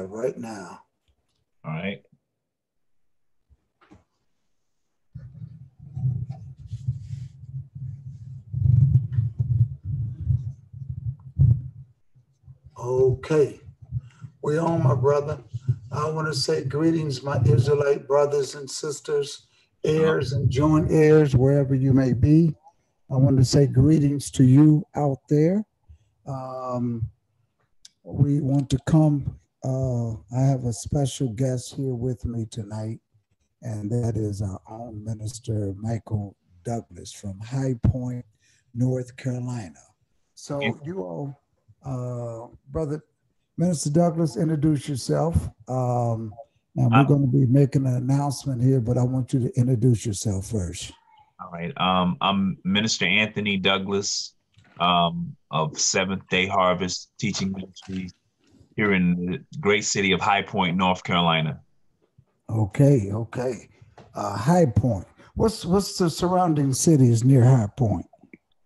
right now. All right. Okay, we on, my brother. I want to say greetings, my Israelite brothers and sisters, Uh, heirs and joint heirs, wherever you may be. I want to say greetings to you out there. Um, we want to come. I have a special guest here with me tonight, and that is our own minister, Michael Douglas from High Point, North Carolina. So, you all, Brother Minister Douglas, introduce yourself. Now, we're I'm going to be making an announcement here, but I want you to introduce yourself first. all right. I'm Minister Anthony Douglas of Seventh Day Harvest Teaching Ministries here in the great city of High Point, North Carolina. Okay, okay. High Point. What's the surrounding cities near High Point?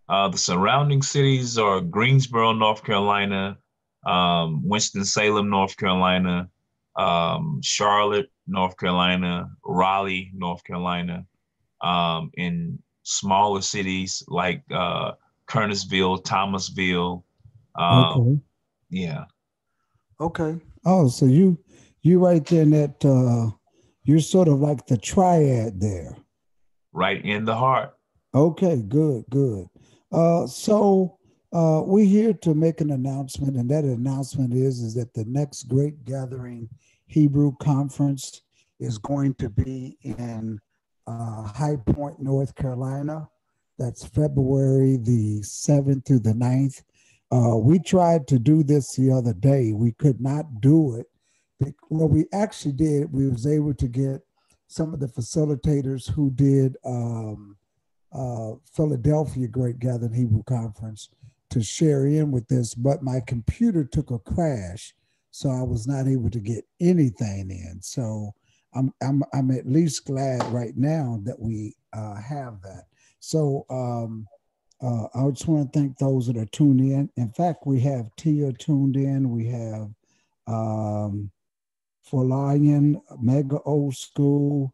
The surrounding cities are Greensboro, North Carolina, Winston-Salem, North Carolina, Charlotte, North Carolina, Raleigh, North Carolina, in smaller cities like Kernersville, Thomasville. Um, Okay, yeah, okay. Oh, so you right there in that you're sort of like the triad there. right in the heart. Okay, good, good. We're here to make an announcement, and that announcement is that the next Great Gathering Hebrew Conference is going to be in High Point, North Carolina. That's February the 7th through the 9th. We tried to do this the other day. We could not do it. What we actually did, we was able to get some of the facilitators who did Philadelphia Great Gathering Hebrew Conference to share in with this, but my computer took a crash, so I was not able to get anything in. So I'm at least glad right now that we have that. So I just want to thank those that are tuned in. In fact, we have Tia tuned in. We have um, for Lion, Mega Old School,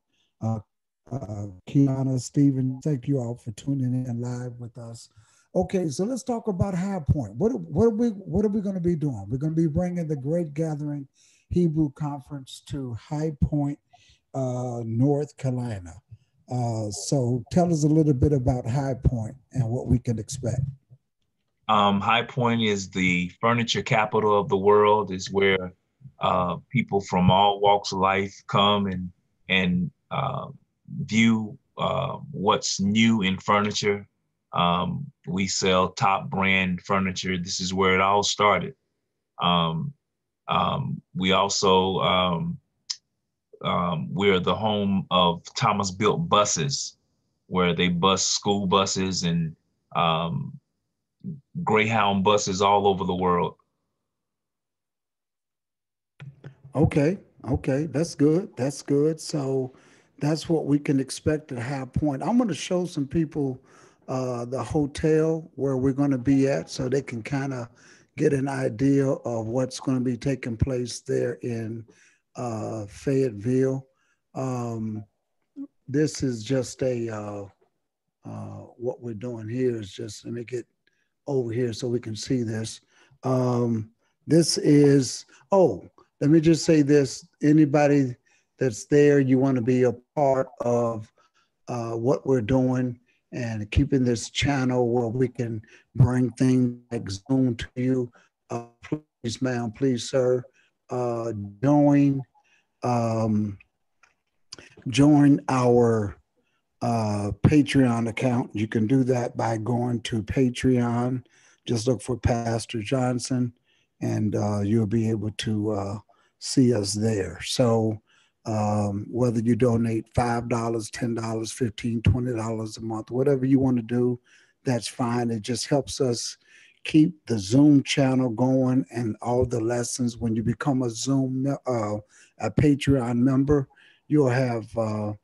Kiana, Steven. Thank you all for tuning in live with us. Okay, so let's talk about High Point. What are we going to be doing? We're going to be bringing the Great Gathering Hebrew Conference to High Point, North Carolina. So tell us a little bit about High Point and what we can expect. High Point is the furniture capital of the world. Is where people from all walks of life come and view what's new in furniture. We sell top brand furniture. This is where it all started. Um, we also we're the home of Thomas Built Buses, where they bus school buses and um, Greyhound buses all over the world. Okay, okay, that's good. That's good. So that's what we can expect at High Point. I'm going to show some people the hotel where we're going to be at so they can kind of get an idea of what's going to be taking place there in Fayetteville. Um, this is just what we're doing here is just, let me get over here so we can see this. Um, this is, oh, let me just say this. Anybody that's there, you want to be a part of what we're doing and keeping this channel where we can bring things like Zoom to you. Please, ma'am, please, sir, join, um, join our Patreon account. You can do that by going to Patreon. Just look for Pastor Johnson, and you'll be able to see us there. So whether you donate $5, $10, 15, $20 a month, whatever you want to do, that's fine. It just helps us keep the Zoom channel going and all the lessons. When you become a Patreon member, you'll have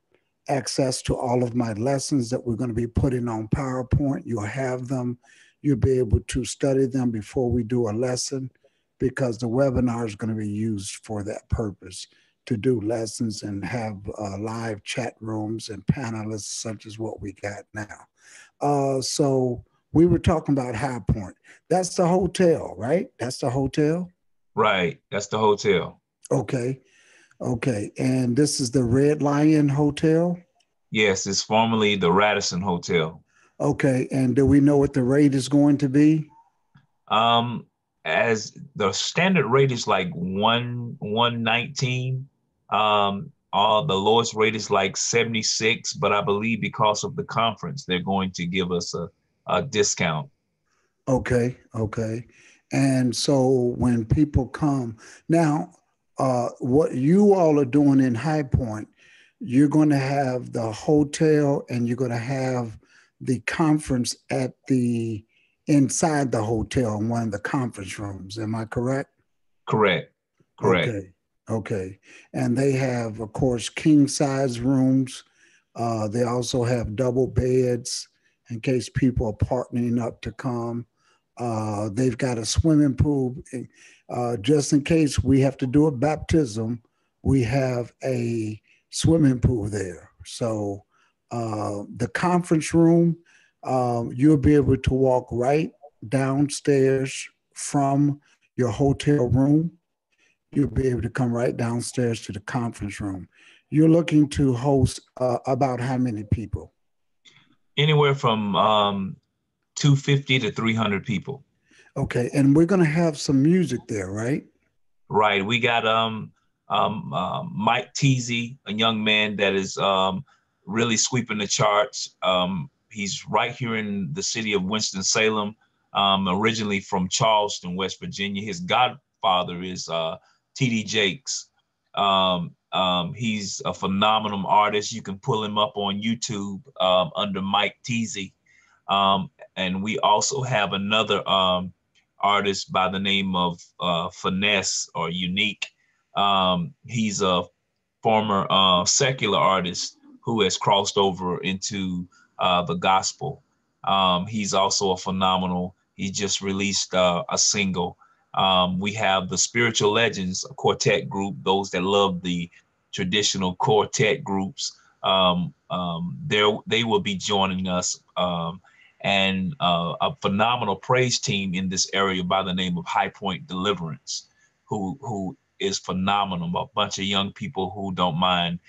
access to all of my lessons that we're going to be putting on PowerPoint. You'll have them. You'll be able to study them before we do a lesson. because the webinar is going to be used for that purpose, to do lessons and have live chat rooms and panelists such as what we got now. So we were talking about High Point. That's the hotel, right? That's the hotel? Right. That's the hotel. Okay. Okay. And this is the Red Lion Hotel? Yes, it's formerly the Radisson Hotel. Okay. And do we know what the rate is going to be? Um, as the standard rate is like 119. The lowest rate is like 76, but I believe because of the conference, they're going to give us a discount. Okay. Okay. And so when people come now, what you all are doing in High Point, you're going to have the hotel and you're going to have the conference at the inside the hotel in one of the conference rooms. Am I correct? Correct. Correct. Okay. Okay. And they have, of course, king size rooms. They also have double beds in case people are partnering up to come. They've got a swimming pool. Just in case we have to do a baptism, we have a swimming pool there. So the conference room, you'll be able to walk right downstairs from your hotel room. You'll be able to come right downstairs to the conference room. You're looking to host about how many people? Anywhere from 250 to 300 people. Okay, and we're going to have some music there, right? Right. We got Mike Teasy, a young man that is really sweeping the charts. He's right here in the city of Winston-Salem, originally from Charleston, West Virginia. His godfather is T.D. Jakes. He's a phenomenal artist. You can pull him up on YouTube under Mike Teasy. And we also have another artist by the name of Finesse or Unique. He's a former secular artist who has crossed over into the gospel. He's also a phenomenal. He just released a single. We have the Spiritual Legends, a quartet group, those that love the traditional quartet groups. They will be joining us. And a phenomenal praise team in this area by the name of High Point Deliverance, who is phenomenal. A bunch of young people who don't mind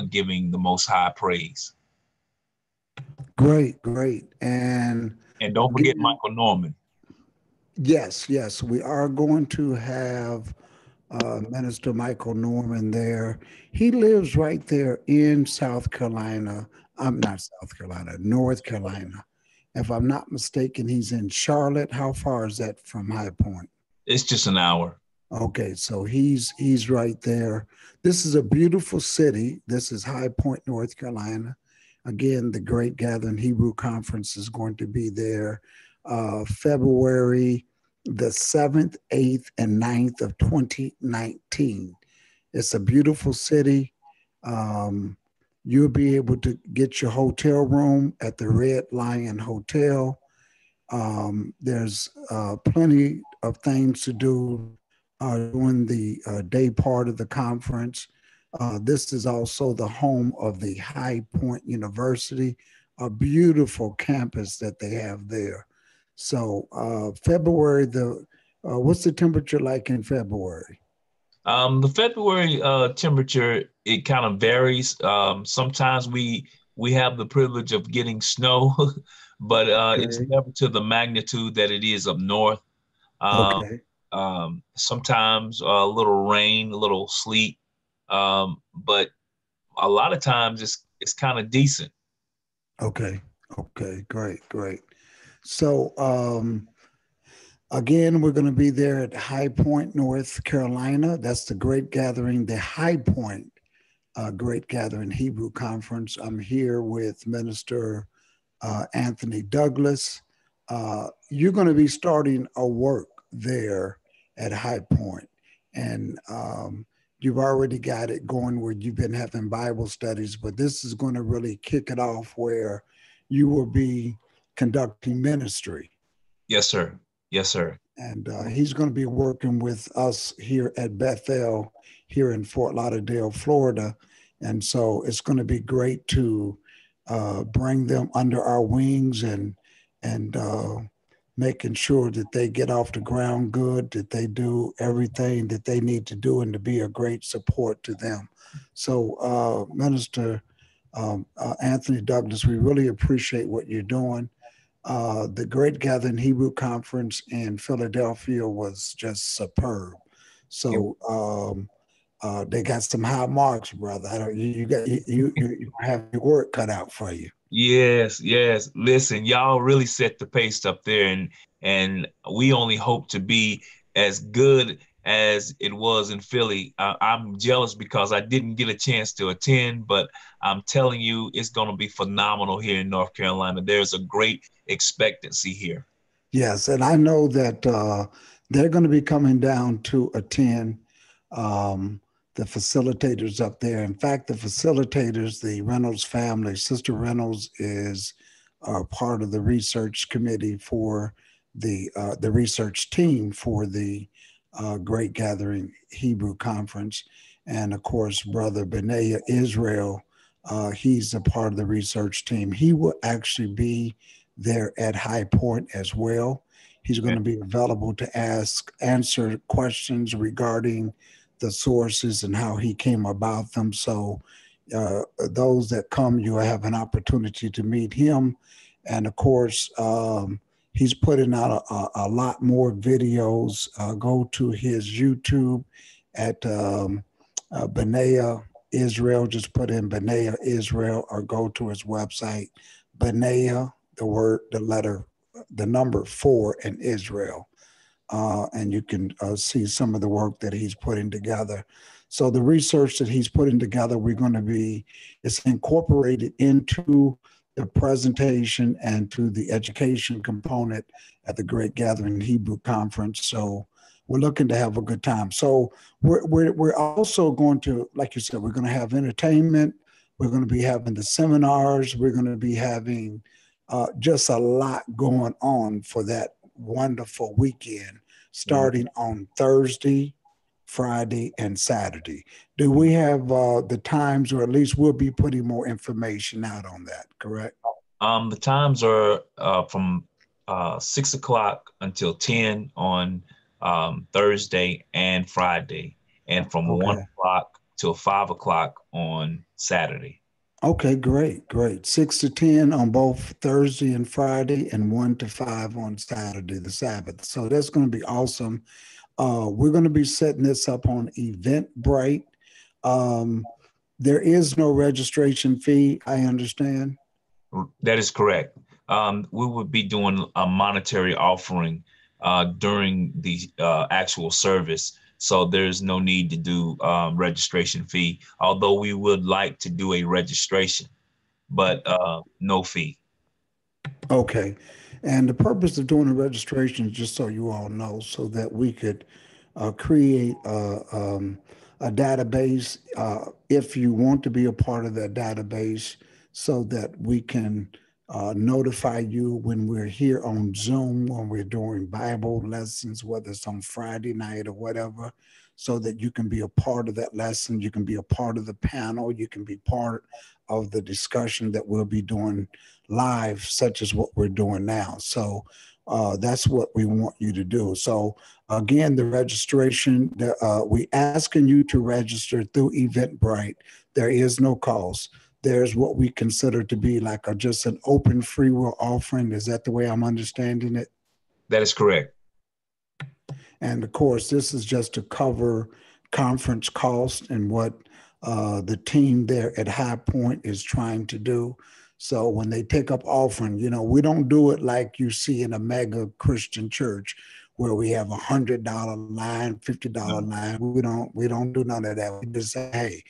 giving the Most High praise. Great, great. And don't forget Michael Norman. Yes, yes, we are going to have Minister Michael Norman there. He lives right there in South Carolina. I'm not South Carolina, North Carolina. If I'm not mistaken, he's in Charlotte. How far is that from High Point? It's just an hour. Okay, so he's right there. This is a beautiful city. This is High Point, North Carolina. Again, the Great Gathering Hebrew Conference is going to be there February the 7th, 8th, and 9th of 2019. It's a beautiful city. You'll be able to get your hotel room at the Red Lion Hotel. There's plenty of things to do during the day part of the conference. This is also the home of the High Point University, a beautiful campus that they have there. So February, what's the temperature like in February? The February temperature, it kind of varies. Sometimes we have the privilege of getting snow, but Okay. it's never to the magnitude that it is up north. Okay. Sometimes a little rain, a little sleet, but a lot of times it's kind of decent. Okay. Okay. Great. Great. So again, we're going to be there at High Point, North Carolina. That's the Great Gathering, the High Point Great Gathering Hebrew Conference. I'm here with Minister Anthony Douglas. You're going to be starting a work there at High Point, and you've already got it going where you've been having Bible studies, but this is going to really kick it off where you will be conducting ministry. Yes, sir. Yes, sir. And he's going to be working with us here at Bethel, here in Fort Lauderdale, Florida. And so it's going to be great to bring them under our wings and making sure that they get off the ground good, that they do everything that they need to do, and to be a great support to them. So, Minister Anthony Douglas, we really appreciate what you're doing. The Great Gathering Hebrew Conference in Philadelphia was just superb. So they got some high marks, brother. I don't, you got you have your work cut out for you. Yes, yes. Listen, y'all really set the pace up there, and we only hope to be as good as it was in Philly. I'm jealous because I didn't get a chance to attend, but I'm telling you, it's going to be phenomenal here in North Carolina. There's a great expectancy here. Yes, and I know that they're going to be coming down to attend. Um, the facilitators up there. In fact, the facilitators, the Reynolds family, Sister Reynolds is part of the research committee for the research team for the Great Gathering Hebrew Conference, and of course, Brother Benaiah Israel. He's a part of the research team. He will actually be there at High Point as well. He's going to be available to answer questions regarding the sources and how he came about them. So those that come, you have an opportunity to meet him. And of course, he's putting out a lot more videos. Go to his YouTube at Benaiah Israel. Just put in Benaiah Israel, or go to his website, Benaiah, the letter, the number 4, and Israel. And you can see some of the work that he's putting together. So the research that he's putting together, it's incorporated into the presentation and to the education component at the Great Gathering Hebrew Conference. So we're looking to have a good time. So we're also going to, like you said, we're going to have entertainment. We're going to be having the seminars. We're going to be having just a lot going on for that wonderful weekend, starting on Thursday, Friday, and Saturday. Do we have the times, or at least we'll be putting more information out on that, correct? The times are from 6 o'clock until 10 on Thursday and Friday, and from 1 o'clock till 5 o'clock on Saturday. Okay, great. 6 to 10 on both Thursday and Friday, and 1 to 5 on Saturday, the Sabbath. So that's going to be awesome. We're going to be setting this up on Eventbrite. There is no registration fee, I understand. That is correct. We would be doing a monetary offering during the actual service. So there's no need to do registration fee, although we would like to do a registration, but no fee. Okay. And the purpose of doing the registration is, just so you all know, so that we could create a database if you want to be a part of that database, so that we can notify you when we're here on Zoom, when we're doing Bible lessons, whether it's on Friday night or whatever, so that you can be a part of that lesson. You can be a part of the panel. You can be part of the discussion that we'll be doing live, such as what we're doing now. So that's what we want you to do. So again, the registration, we asking you to register through Eventbrite. There is no cost. There's what we consider to be like just an open free will offering. Is that the way I'm understanding it? That is correct. And of course, this is just to cover conference costs and what the team there at High Point is trying to do. So when they take up offering, we don't do it like you see in a mega Christian church where we have $100 line, $50 line. We don't do none of that. We just say, hey,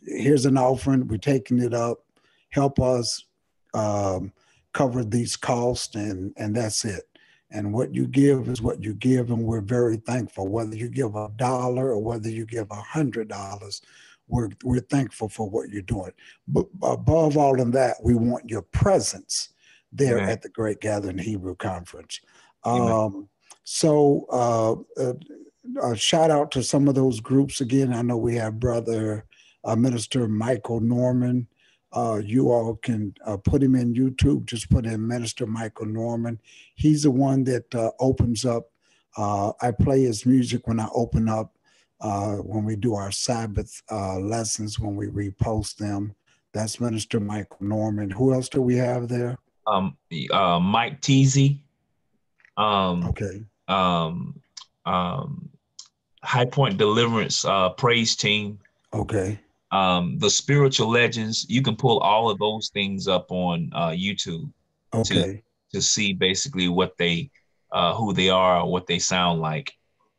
here's an offering. We're taking it up. Help us cover these costs, and that's it. And what you give is what you give, and we're very thankful. Whether you give $1 or whether you give $100, we're thankful for what you're doing. But above all of that, we want your presence there at the Great Gathering Hebrew Conference. So a shout out to some of those groups again. I know we have brother Minister Michael Norman. You all can put him in YouTube. Just put in Minister Michael Norman. He's the one that opens up. I play his music when I open up, when we do our Sabbath lessons, when we repost them. That's Minister Michael Norman. Who else do we have there? Mike Teasy. Okay. High Point Deliverance praise team. Okay. The Spiritual Legends. You can pull all of those things up on YouTube. Okay. To see basically what they, who they are, or what they sound like.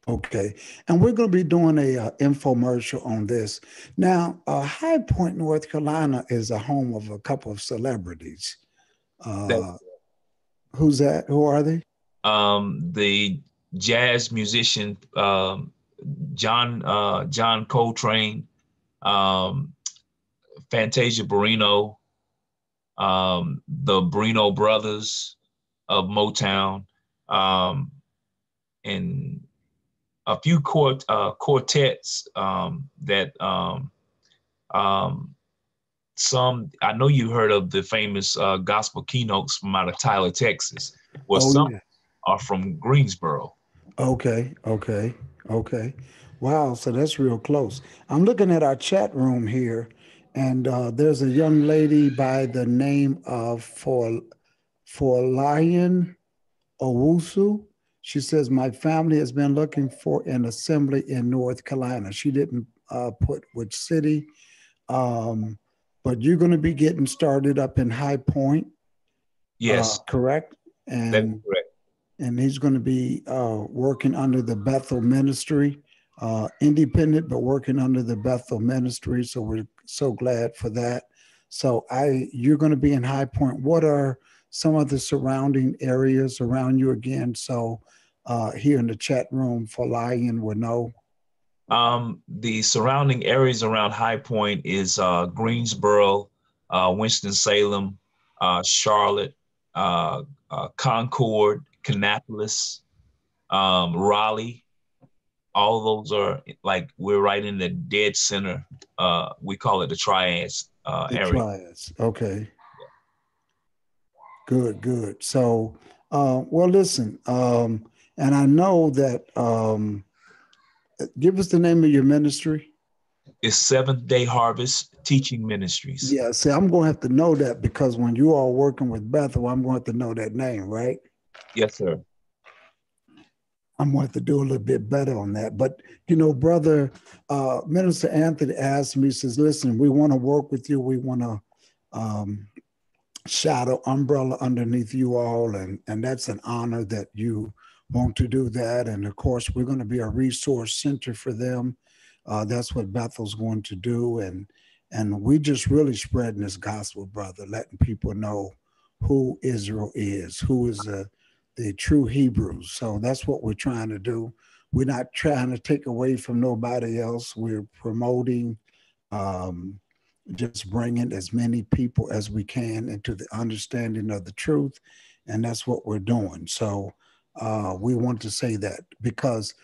Okay. And we're going to be doing a infomercial on this. Now, High Point, North Carolina is a home of a couple of celebrities. Who's that? Who are they? The jazz musician, John Coltrane, Fantasia Barrino, the Barrino brothers of Motown, and a few quartets that some, I know you heard of the famous gospel keynotes from out of Tyler, Texas. Well, some are from Greensboro. Okay. Wow, so that's real close. I'm looking at our chat room here, and there's a young lady by the name of Lion Owusu. She says, my family has been looking for an assembly in North Carolina. She didn't put which city, but you're going to be getting started up in High Point. Yes. Correct? And that's correct. And he's going to be working under the Bethel Ministry, independent, but working under the Bethel Ministry. So we're so glad for that. So you're going to be in High Point. What are some of the surrounding areas around you again? So here in the chat room for Lion would know. The surrounding areas around High Point is Greensboro, Winston-Salem, Charlotte, Concord, Kannapolis, Raleigh. All those are like, we're right in the dead center. We call it the Triads area. Triads. Okay. Good. So, well, listen, and I know that, give us the name of your ministry. It's Seventh Day Harvest Teaching Ministries. Yeah, see, I'm going to have to know that, because when you are working with Bethel, I'm going to have to know that name, right? Yes, sir. I'm going to have to do a little bit better on that. But, brother, Minister Anthony asked me, he says, listen, we want to work with you. We want to shadow umbrella underneath you all. And that's an honor that you want to do that. And of course, we're going to be a resource center for them. That's what Bethel's going to do. And we just really spreading this gospel, brother, letting people know who Israel is, who is the true Hebrews. So that's what we're trying to do. We're not trying to take away from nobody else. We're promoting, just bringing as many people as we can into the understanding of the truth. And that's what we're doing. So we want to say that, because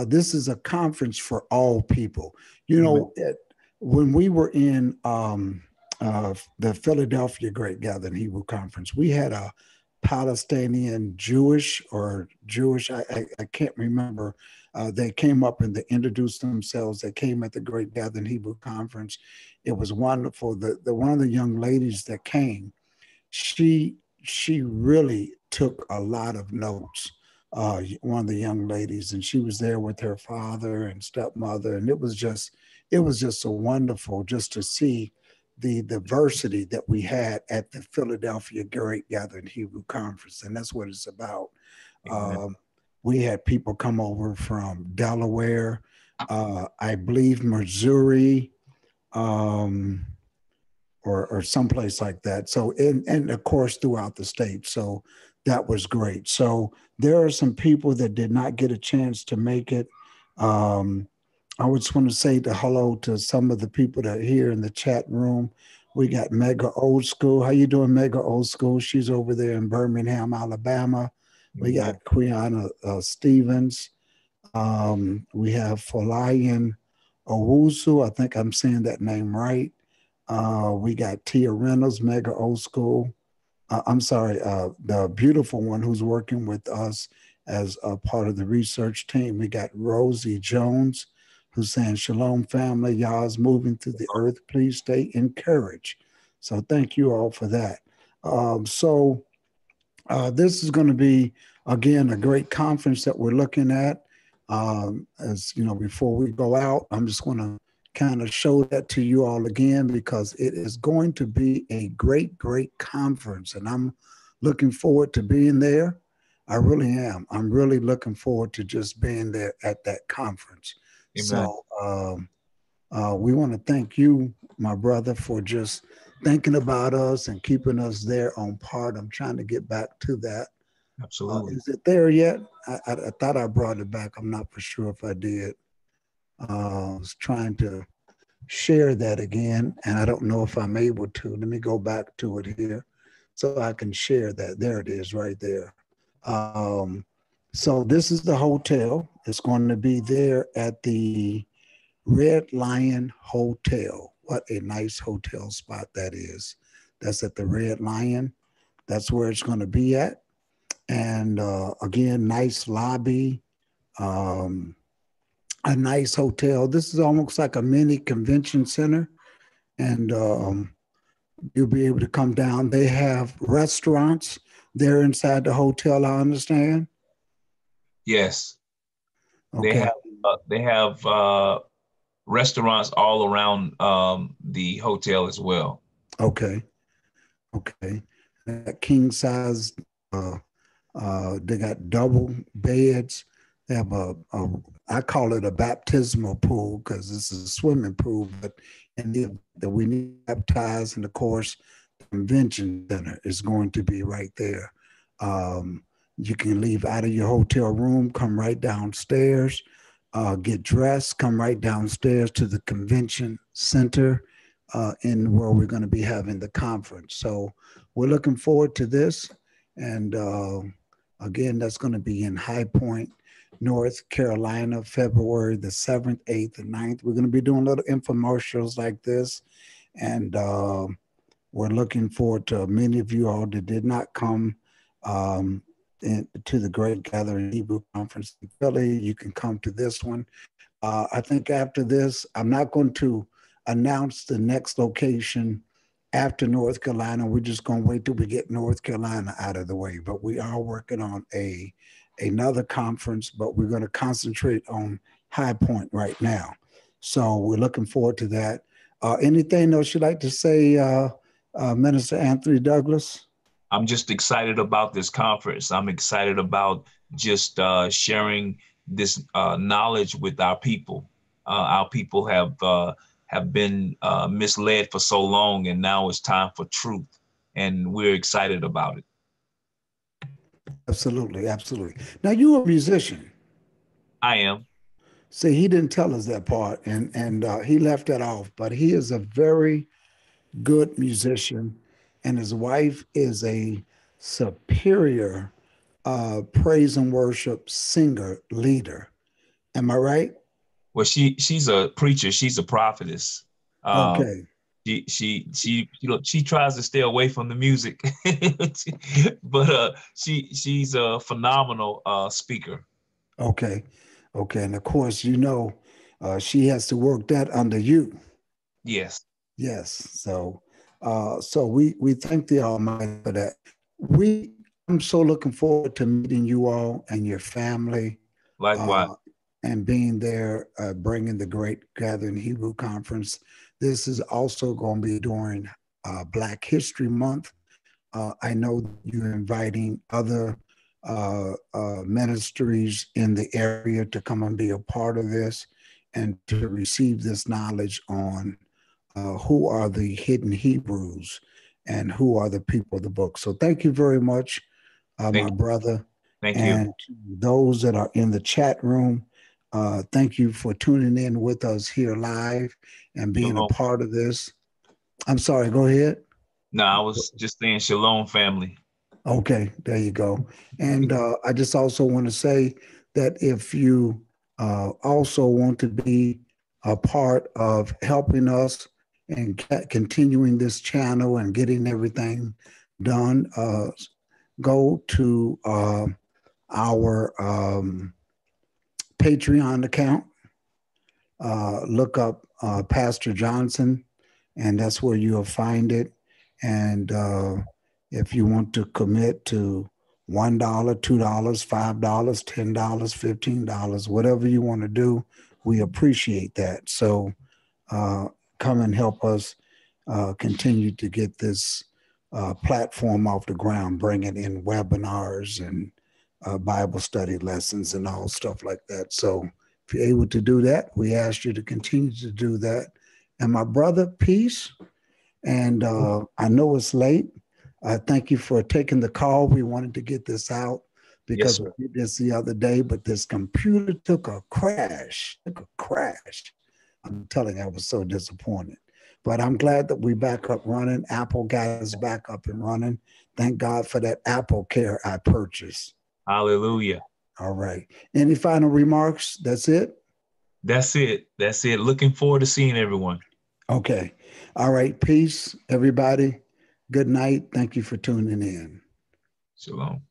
this is a conference for all people. When we were in the Philadelphia Great Gathering Hebrew Conference, we had a Palestinian Jewish, I can't remember. They came up and they introduced themselves. They came at the Great Gathering Hebrew Conference. It was wonderful. The one of the young ladies that came, she really took a lot of notes. One of the young ladies, and she was there with her father and stepmother, and it was just so wonderful just to see the diversity that we had at the Philadelphia Great Gathering Hebrew Conference. And that's what it's about. We had people come over from Delaware, I believe Missouri, or someplace like that. So, and of course, throughout the state. So that was great. So there are some people that did not get a chance to make it. I just want to say hello to some of the people that are here in the chat room. We got Mega Old School. How you doing, Mega Old School? She's over there in Birmingham, Alabama. We Amen. got Quiana Stevens. We have Folayan Owusu. I think I'm saying that name right. We got Tia Reynolds, Mega Old School. I'm sorry, the beautiful one who's working with us as a part of the research team. We got Rosie Jones, who's saying, Shalom, family. Y'all's moving through the earth. Please stay encouraged. So thank you all for that. This is going to be, again, a great conference that we're looking at. As you know, before we go out, I'm just going to kind of show that to you all again because it is going to be a great, great conference. And I'm looking forward to being there. I really am. I'm really looking forward to just being there at that conference. Amen. So we want to thank you, my brother, for just thinking about us and keeping us there on part. I'm trying to get back to that. Absolutely. Is it there yet? I thought I brought it back. I'm not for sure if I did. I was trying to share that again, and I don't know if I'm able to. Let me go back to it here so I can share that. There it is right there. So this is the hotel. It's going to be there at the Red Lion Hotel. What a nice hotel spot that is. That's at the Red Lion. That's where it's going to be at. And again, nice lobby, a nice hotel. This is almost like a mini convention center. And you'll be able to come down. They have restaurants there inside the hotel, I understand. Yes. Okay. They have restaurants all around the hotel as well. Okay. King size. They got double beds. They have I call it a baptismal pool because it's a swimming pool, but in the that we need to baptize, and of course, the convention center is going to be right there. You can leave out of your hotel room, come right downstairs, get dressed, come right downstairs to the convention center in where we're going to be having the conference. So we're looking forward to this. And again, that's going to be in High Point, North Carolina, February the 7th, 8th, and 9th. We're going to be doing little infomercials like this. And we're looking forward to many of you all that did not come to the Great Gathering Hebrew Conference in Philly. You can come to this one. I think after this, I'm not going to announce the next location after North Carolina. We're just going to wait till we get North Carolina out of the way. But we are working on another conference, but we're going to concentrate on High Point right now. So we're looking forward to that. Anything else you'd like to say, Minister Anthony Douglas? I'm just excited about this conference. I'm excited about just sharing this knowledge with our people. Our people have been misled for so long, and now it's time for truth, and we're excited about it. Absolutely, absolutely. Now, you're a musician. I am. See, he didn't tell us that part, and he left that off, but he is a very good musician, and his wife is a superior praise and worship singer leader. Am I right? Well, she's a preacher. She's a prophetess. Okay. She tries to stay away from the music, but she's a phenomenal speaker. Okay. And of course, she has to work that under you. Yes. Yes. So we thank the Almighty for that. I'm so looking forward to meeting you all and your family. Likewise. And being there, bringing the Great Gathering Hebrew Conference. This is also going to be during Black History Month. I know you're inviting other ministries in the area to come and be a part of this and to receive this knowledge on who are the hidden Hebrews and who are the people of the book. So thank you very much, my brother. Thank you. And those that are in the chat room, thank you for tuning in with us here live and being a part of this. I'm sorry, go ahead. No, I was just saying shalom, family. Okay, there you go. And I just also want to say that if you also want to be a part of helping us and continuing this channel and getting everything done, go to our Patreon account, look up Pastor Johnson, and that's where you'll find it. And if you want to commit to $1, $2, $5, $10, $15, whatever you want to do, we appreciate that. So come and help us continue to get this platform off the ground, bringing in webinars and Bible study lessons and all stuff like that. So if you're able to do that, we ask you to continue to do that. And my brother, peace. And I know it's late. Thank you for taking the call. We wanted to get this out because we did this the other day, but this computer took a crash. I'm telling you, I was so disappointed. But I'm glad that we're back up running. Apple got us back up and running. Thank God for that Apple Care I purchased. Hallelujah. All right. Any final remarks? That's it? That's it. That's it. Looking forward to seeing everyone. Okay. All right. Peace, everybody. Good night. Thank you for tuning in. Shalom.